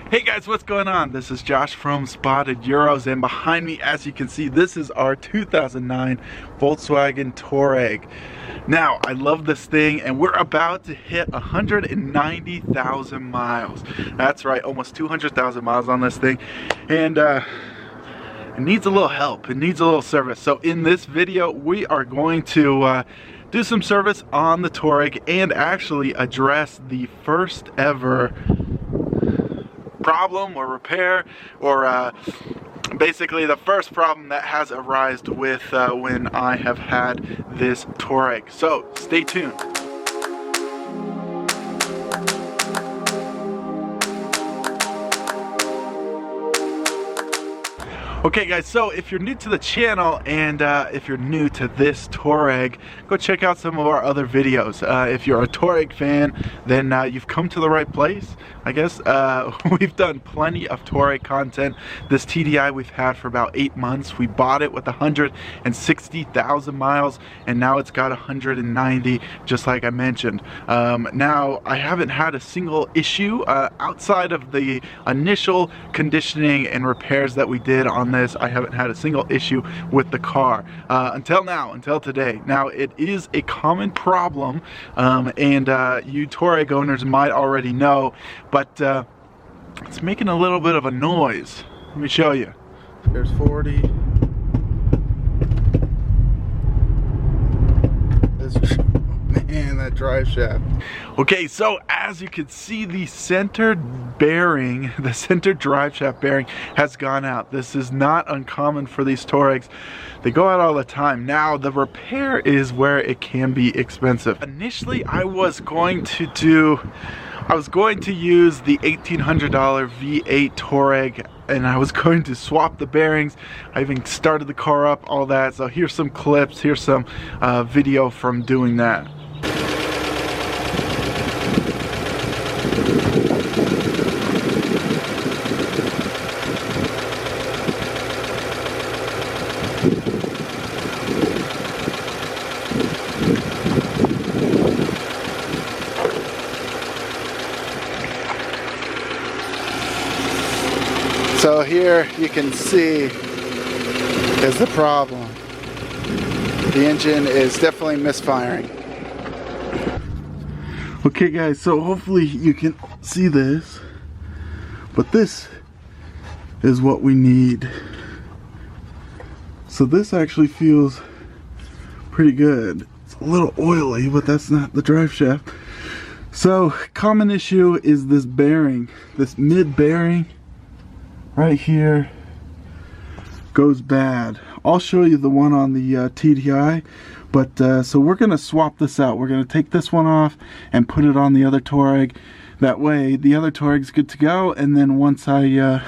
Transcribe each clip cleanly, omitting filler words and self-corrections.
Hey guys, what's going on? This is Josh from Spotted Euros, and behind me, as you can see, this is our 2009 Volkswagen Touareg. Now, I love this thing, and we're about to hit 190,000 miles. That's right, almost 200,000 miles on this thing, and it needs a little help. It needs a little service. So in this video, we are going to do some service on the Touareg and actually address the first ever problem or repair, or basically the first problem that has arisen with when I have had this Touareg. So stay tuned. Okay guys, so if you're new to the channel and if you're new to this Touareg, go check out some of our other videos. If you're a Touareg fan, then you've come to the right place, I guess. We've done plenty of Touareg content. This TDI we've had for about 8 months. We bought it with 160,000 miles, and now it's got 190, just like I mentioned. Now, I haven't had a single issue outside of the initial conditioning and repairs that we did on this. I haven't had a single issue with the car until now, until today. Now, it is a common problem, and you Touareg owners might already know, but it's making a little bit of a noise. Let me show you. There's 40. Man, that drive shaft. Okay, so as you can see, the center bearing, the center drive shaft bearing has gone out. This is not uncommon for these Touaregs. They go out all the time. Now, the repair is where it can be expensive. Initially, I was going to use the $1,800 V8 Touareg, and I was going to swap the bearings. I even started the car up, all that. So here's some clips, here's some video from doing that. So here you can see is the problem. The engine is definitely misfiring. Okay guys, so hopefully you can see this, but this is what we need. So this actually feels pretty good. It's a little oily, but that's not the drive shaft. So common issue is this bearing, this mid bearing right here goes bad. I'll show you the one on the TDI, but so we're gonna swap this out. We're gonna take this one off and put it on the other Touareg. That way the other Touareg's good to go, and then once I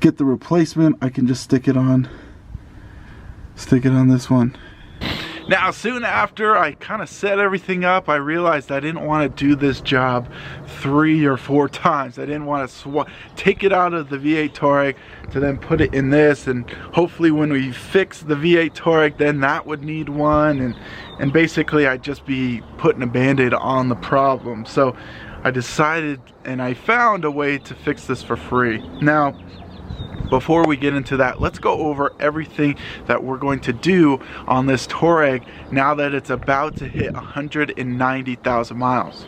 get the replacement, I can just stick it on this one. Now, soon after I kind of set everything up, I realized I didn't want to do this job 3 or 4 times. I didn't want to take it out of the V8 Touareg to then put it in this, and hopefully when we fix the V8 Touareg, then that would need one, and basically I'd just be putting a band-aid on the problem. So I decided, and I found a way to fix this for free. Now, before we get into that, let's go over everything that we're going to do on this Touareg now that it's about to hit 190,000 miles.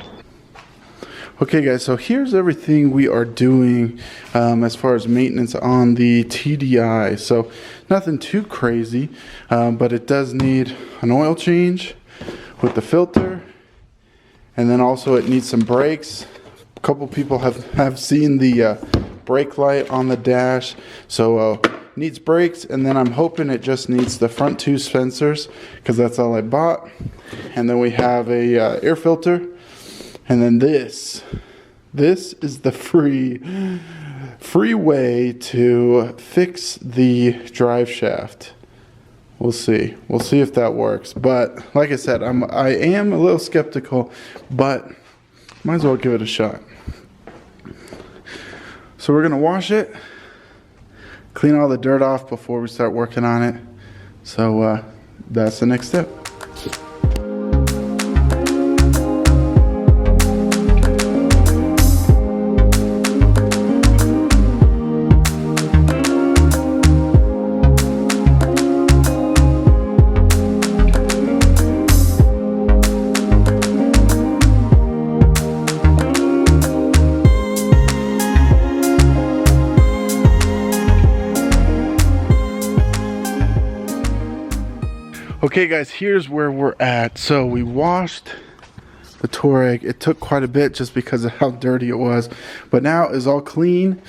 Okay guys, so here's everything we are doing as far as maintenance on the TDI. So nothing too crazy, but it does need an oil change with the filter, and then also it needs some brakes. A couple people have seen the brake light on the dash, so needs brakes, and then I'm hoping it just needs the front 2 sensors, because that's all I bought. And then we have a air filter, and then this is the free way to fix the drive shaft. We'll see if that works, but like I said, I am a little skeptical, but might as well give it a shot. So we're gonna wash it, clean all the dirt off before we start working on it. So that's the next step. Okay guys, here's where we're at. So we washed the Touareg. It took quite a bit just because of how dirty it was, but now it's all clean,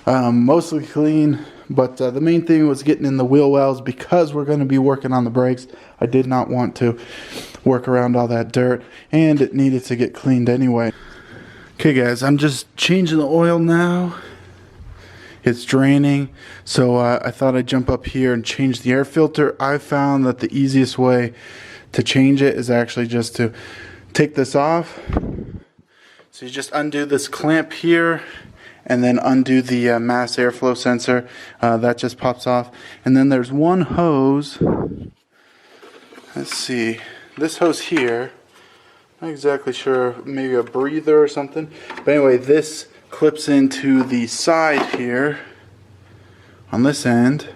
mostly clean. But the main thing was getting in the wheel wells because we're going to be working on the brakes. I did not want to work around all that dirt, and it needed to get cleaned anyway. Okay guys, I'm just changing the oil now. It's draining, so I thought I'd jump up here and change the air filter. I found that the easiest way to change it is actually just to take this off. So you just undo this clamp here and then undo the mass airflow sensor. That just pops off. And then there's one hose. Let's see, this hose here, not exactly sure, maybe a breather or something. But anyway, this clips into the side here on this end,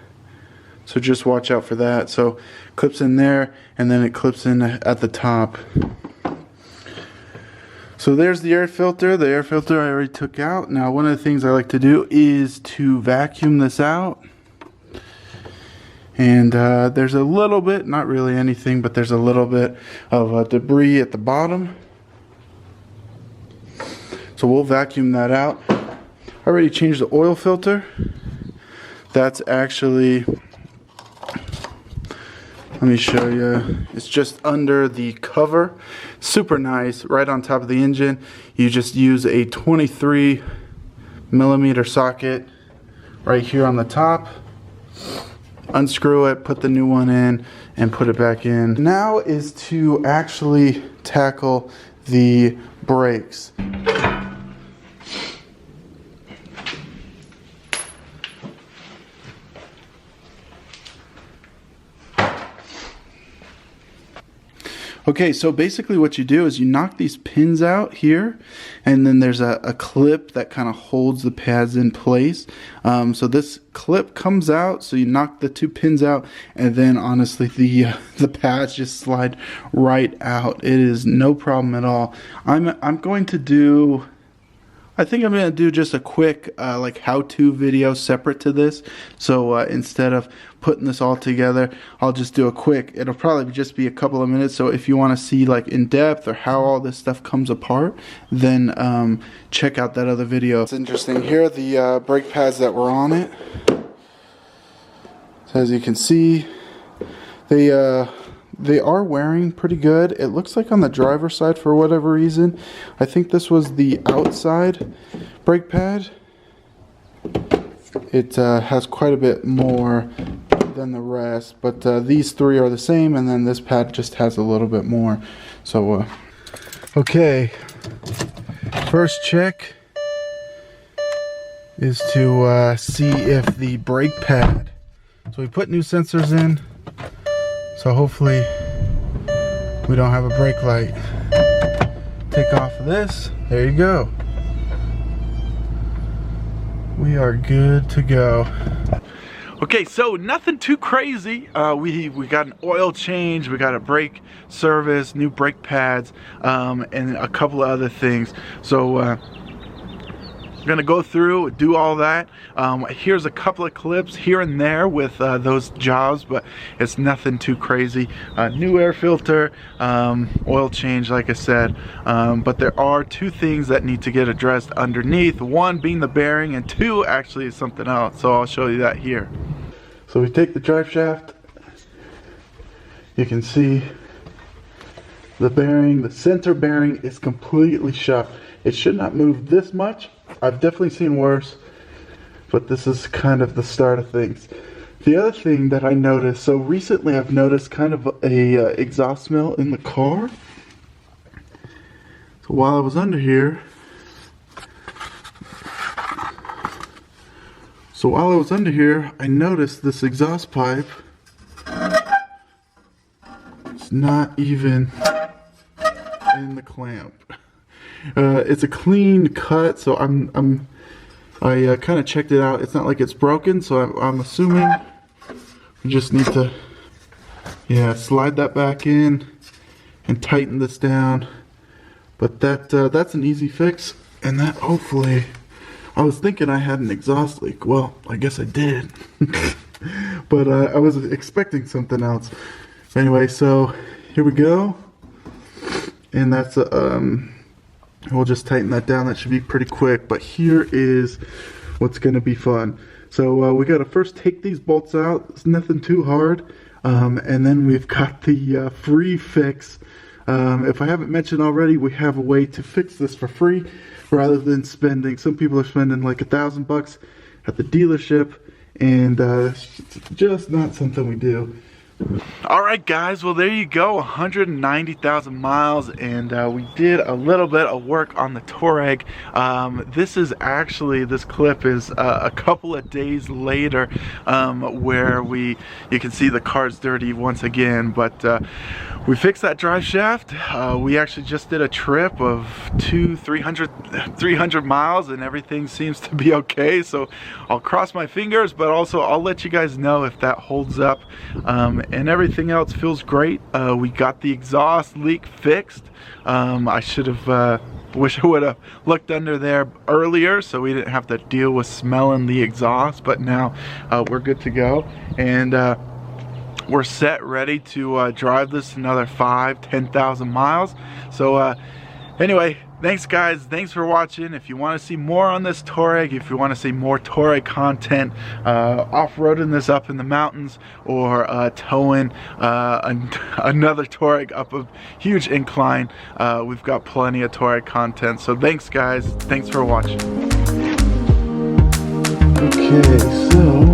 so just watch out for that. So clips in there and then it clips in at the top. So there's the air filter. The air filter I already took out. Now one of the things I like to do is to vacuum this out, and there's a little bit, not really anything, but there's a little bit of debris at the bottom. So we'll vacuum that out. I already changed the oil filter. That's actually, let me show you. It's just under the cover. Super nice, right on top of the engine. You just use a 23mm socket right here on the top. Unscrew it, put the new one in, and put it back in. Now is to actually tackle the brakes. Okay, so basically what you do is you knock these pins out here, and then there's a clip that kind of holds the pads in place. So this clip comes out, so you knock the two pins out, and then honestly the pads just slide right out. It is no problem at all. I'm going to do, I think I'm going to do just a quick like how-to video separate to this. So instead of putting this all together, I'll just do a quick, it'll probably just be a couple of minutes. So if you want to see like in depth or how all this stuff comes apart, then check out that other video. It's interesting. Here are the brake pads that were on it. So as you can see, they are wearing pretty good. It looks like on the driver's side, for whatever reason, I think this was the outside brake pad. It has quite a bit more than the rest, but these three are the same, and then this pad just has a little bit more. So okay, first check is to see if the brake pad, so we put new sensors in, so hopefully we don't have a brake light. Take off this, there you go. We are good to go. Okay, so nothing too crazy. We got an oil change, we got a brake service, new brake pads, and a couple of other things. So we're gonna go through, do all that. Here's a couple of clips here and there with those jobs, but it's nothing too crazy. New air filter, oil change, like I said, but there are two things that need to get addressed underneath. One being the bearing, and two actually is something else, so I'll show you that here. So we take the drive shaft, you can see the bearing, the center bearing is completely shut. It should not move this much. I've definitely seen worse, but this is kind of the start of things. The other thing that I noticed, so recently I've noticed kind of a exhaust smell in the car. So while I was under here, I noticed this exhaust pipe. It's not even in the clamp. It's a clean cut, so I kind of checked it out. It's not like it's broken, so I'm assuming we just need to, slide that back in and tighten this down. But that's an easy fix, and that hopefully, I was thinking I had an exhaust leak. Well, I guess I did, but I was expecting something else. Anyway, so here we go, and that's we'll just tighten that down. That should be pretty quick, but here is what's going to be fun. So we got to first take these bolts out. It's nothing too hard, and then we've got the free fix. If I haven't mentioned already, we have a way to fix this for free rather than spending. Some people are spending like $1,000 at the dealership, and it's just not something we do. Alright guys, well there you go, 190,000 miles, and we did a little bit of work on the Touareg. This clip is a couple of days later, where you can see the car's dirty once again, but we fixed that drive shaft. We actually just did a trip of 300 miles, and everything seems to be okay, so I'll cross my fingers, but also I'll let you guys know if that holds up. And everything else feels great. We got the exhaust leak fixed. I should have wish I would have looked under there earlier so we didn't have to deal with smelling the exhaust, but now we're good to go, and we're set, ready to drive this another 5-10,000 miles. So anyway, thanks guys, thanks for watching. If you want to see more on this Touareg, if you want to see more Touareg content, off-roading this up in the mountains, or towing another Touareg up a huge incline, we've got plenty of Touareg content. So thanks guys, thanks for watching. Okay, so